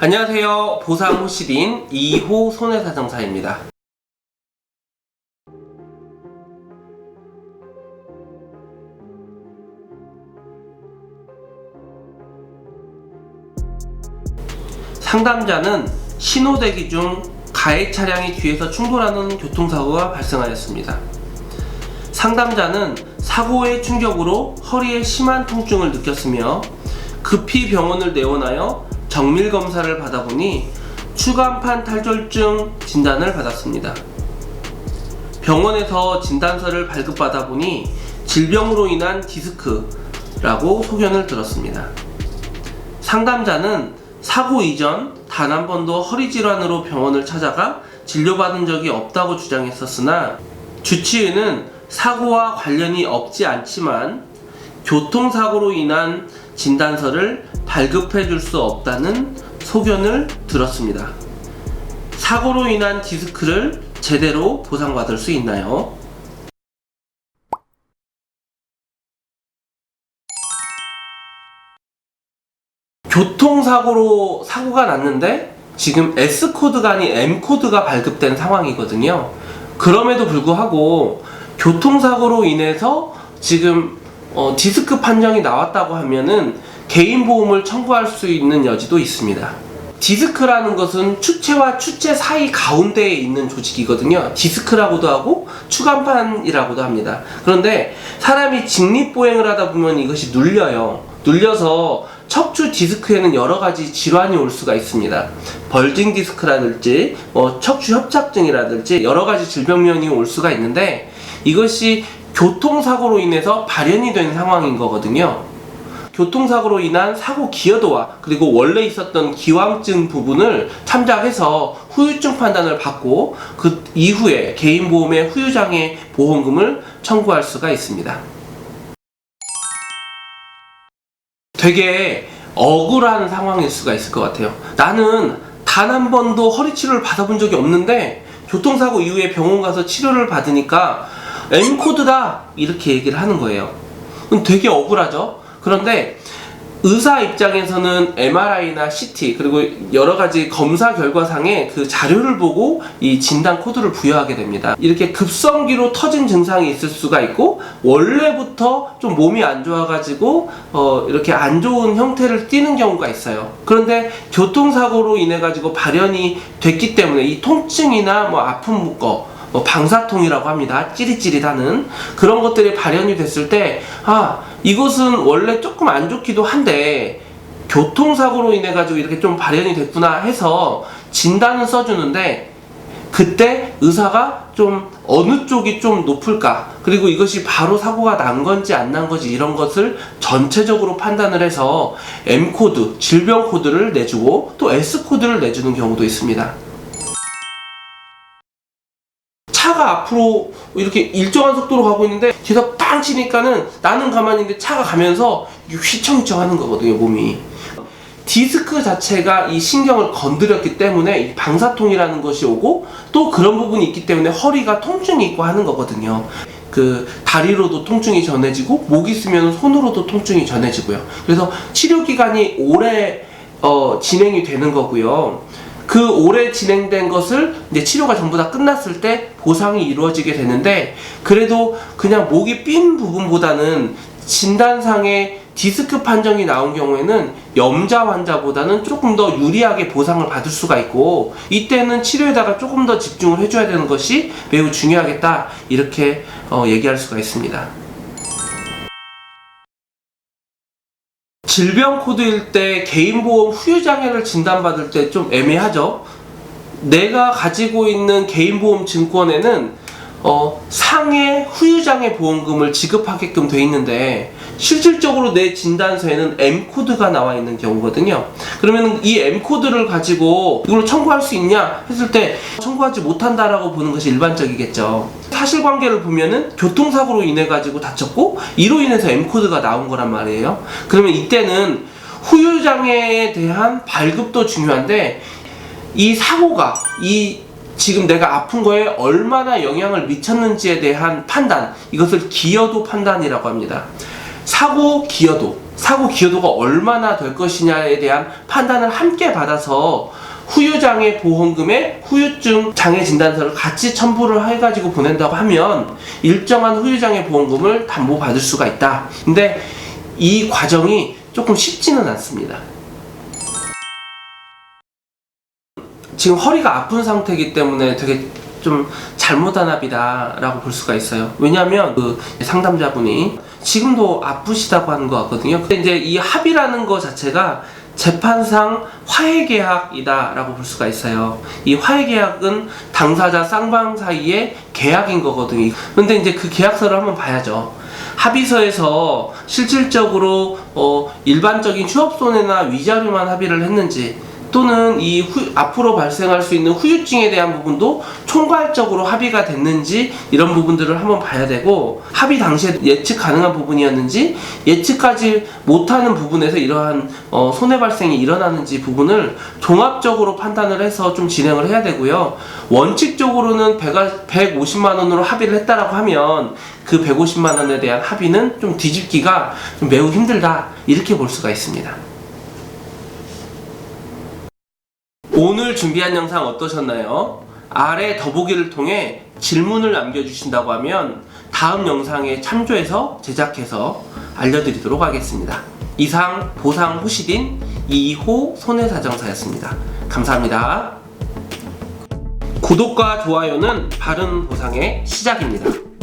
안녕하세요. 보상 호실인 2호 손해사정사입니다. 상담자는 신호대기 중 가해 차량이 뒤에서 충돌하는 교통사고가 발생하였습니다. 상담자는 사고의 충격으로 허리에 심한 통증을 느꼈으며 급히 병원을 내원하여 정밀검사를 받아보니 추간판 탈졸증 진단을 받았습니다. 병원에서 진단서를 발급받아 보니 질병으로 인한 디스크라고 소견을 들었습니다. 상담자는 사고 이전 단 한 번도 허리 질환으로 병원을 찾아가 진료받은 적이 없다고 주장했었으나 주치의는 사고와 관련이 없지 않지만 교통사고로 인한 진단서를 발급해 줄 수 없다는 소견을 들었습니다. 사고로 인한 디스크를 제대로 보상받을 수 있나요? 교통사고로 사고가 났는데 지금 S코드가 아닌 M코드가 발급된 상황이거든요. 그럼에도 불구하고 교통사고로 인해서 지금 디스크 판정이 나왔다고 하면은 개인보험을 청구할 수 있는 여지도 있습니다. 디스크라는 것은 추체와 추체 사이 가운데에 있는 조직이거든요. 디스크라고도 하고 추간판이라고도 합니다. 그런데 사람이 직립보행을 하다 보면 이것이 눌려서 척추 디스크에는 여러 가지 질환이 올 수가 있습니다. 벌징 디스크라든지 척추 협착증이라든지 여러 가지 질병면이 올 수가 있는데 이것이 교통사고로 인해서 발현이 된 상황인 거거든요. 교통사고로 인한 사고 기여도와 그리고 원래 있었던 기왕증 부분을 참작해서 후유증 판단을 받고 그 이후에 개인보험의 후유장애 보험금을 청구할 수가 있습니다. 되게 억울한 상황일 수가 있을 것 같아요. 나는 단 한 번도 허리 치료를 받아본 적이 없는데 교통사고 이후에 병원 가서 치료를 받으니까 M코드다 이렇게 얘기를 하는 거예요. 되게 억울하죠. 그런데 의사 입장에서는 MRI나 CT 그리고 여러 가지 검사 결과상의 그 자료를 보고 이 진단 코드를 부여하게 됩니다. 이렇게 급성기로 터진 증상이 있을 수가 있고 원래부터 좀 몸이 안 좋아가지고 이렇게 안 좋은 형태를 띠는 경우가 있어요. 그런데 교통사고로 인해 가지고 발현이 됐기 때문에 이 통증이나 아픈 묶어 방사통이라고 합니다. 찌릿찌릿하는 그런 것들이 발현이 됐을 때 이것은 원래 조금 안 좋기도 한데 교통사고로 인해 가지고 이렇게 좀 발현이 됐구나 해서 진단을 써주는데 그때 의사가 좀 어느 쪽이 좀 높을까 그리고 이것이 바로 사고가 난 건지 안 난 건지 이런 것을 전체적으로 판단을 해서 M코드, 질병 코드를 내주고 또 S코드를 내주는 경우도 있습니다. 차가 앞으로 이렇게 일정한 속도로 가고 있는데 뒤에서 빵 치니까는 나는 가만히 있는데 차가 가면서 휘청휘청 하는 거거든요, 몸이. 디스크 자체가 이 신경을 건드렸기 때문에 이 방사통이라는 것이 오고 또 그런 부분이 있기 때문에 허리가 통증이 있고 하는 거거든요. 그 다리로도 통증이 전해지고 목 있으면 손으로도 통증이 전해지고요. 그래서 치료 기간이 오래 진행이 되는 거고요. 그 오래 진행된 것을 이제 치료가 전부 다 끝났을 때 보상이 이루어지게 되는데 그래도 그냥 목이 삔 부분보다는 진단상에 디스크 판정이 나온 경우에는 염자 환자보다는 조금 더 유리하게 보상을 받을 수가 있고 이때는 치료에다가 조금 더 집중을 해줘야 되는 것이 매우 중요하겠다 이렇게 얘기할 수가 있습니다. 질병 코드일 때 개인보험 후유장애를 진단받을 때 좀 애매하죠. 내가 가지고 있는 개인보험 증권에는 상해 후유장애 보험금을 지급하게끔 돼 있는데 실질적으로 내 진단서에는 M코드가 나와 있는 경우거든요. 그러면 이 M코드를 가지고 이걸 청구할 수 있냐 했을 때 청구하지 못한다라고 보는 것이 일반적이겠죠. 사실관계를 보면은 교통사고로 인해 가지고 다쳤고 이로 인해서 M코드가 나온 거란 말이에요. 그러면 이때는 후유장애에 대한 발급도 중요한데 이 사고가 지금 내가 아픈 거에 얼마나 영향을 미쳤는지에 대한 판단, 이것을 기여도 판단이라고 합니다. 사고 기여도, 사고 기여도가 얼마나 될 것이냐에 대한 판단을 함께 받아서 후유장애 보험금에 후유증 장애 진단서를 같이 첨부를 해가지고 보낸다고 하면 일정한 후유장애 보험금을 담보받을 수가 있다. 근데 이 과정이 조금 쉽지는 않습니다. 지금 허리가 아픈 상태이기 때문에 되게 좀 잘못한 합의다 라고 볼 수가 있어요. 왜냐하면 그 상담자분이 지금도 아프시다고 하는 것 같거든요. 근데 이제 이 합의라는 것 자체가 재판상 화해계약이다 라고 볼 수가 있어요. 이 화해계약은 당사자 쌍방 사이의 계약인 거거든요. 근데 이제 그 계약서를 한번 봐야죠. 합의서에서 실질적으로 일반적인 취업손해나 위자료만 합의를 했는지, 또는 앞으로 발생할 수 있는 후유증에 대한 부분도 총괄적으로 합의가 됐는지, 이런 부분들을 한번 봐야 되고, 합의 당시에 예측 가능한 부분이었는지, 예측하지 못하는 부분에서 이러한 손해 발생이 일어나는지 부분을 종합적으로 판단을 해서 좀 진행을 해야 되고요. 원칙적으로는 150만 원으로 합의를 했다라고 하면 그 150만 원에 대한 합의는 좀 뒤집기가 좀 매우 힘들다, 이렇게 볼 수가 있습니다. 오늘 준비한 영상 어떠셨나요? 아래 더보기를 통해 질문을 남겨주신다고 하면 다음 영상에 참조해서 제작해서 알려드리도록 하겠습니다. 이상 보상 후시딘 이호 손해사정사였습니다. 감사합니다. 구독과 좋아요는 바른 보상의 시작입니다.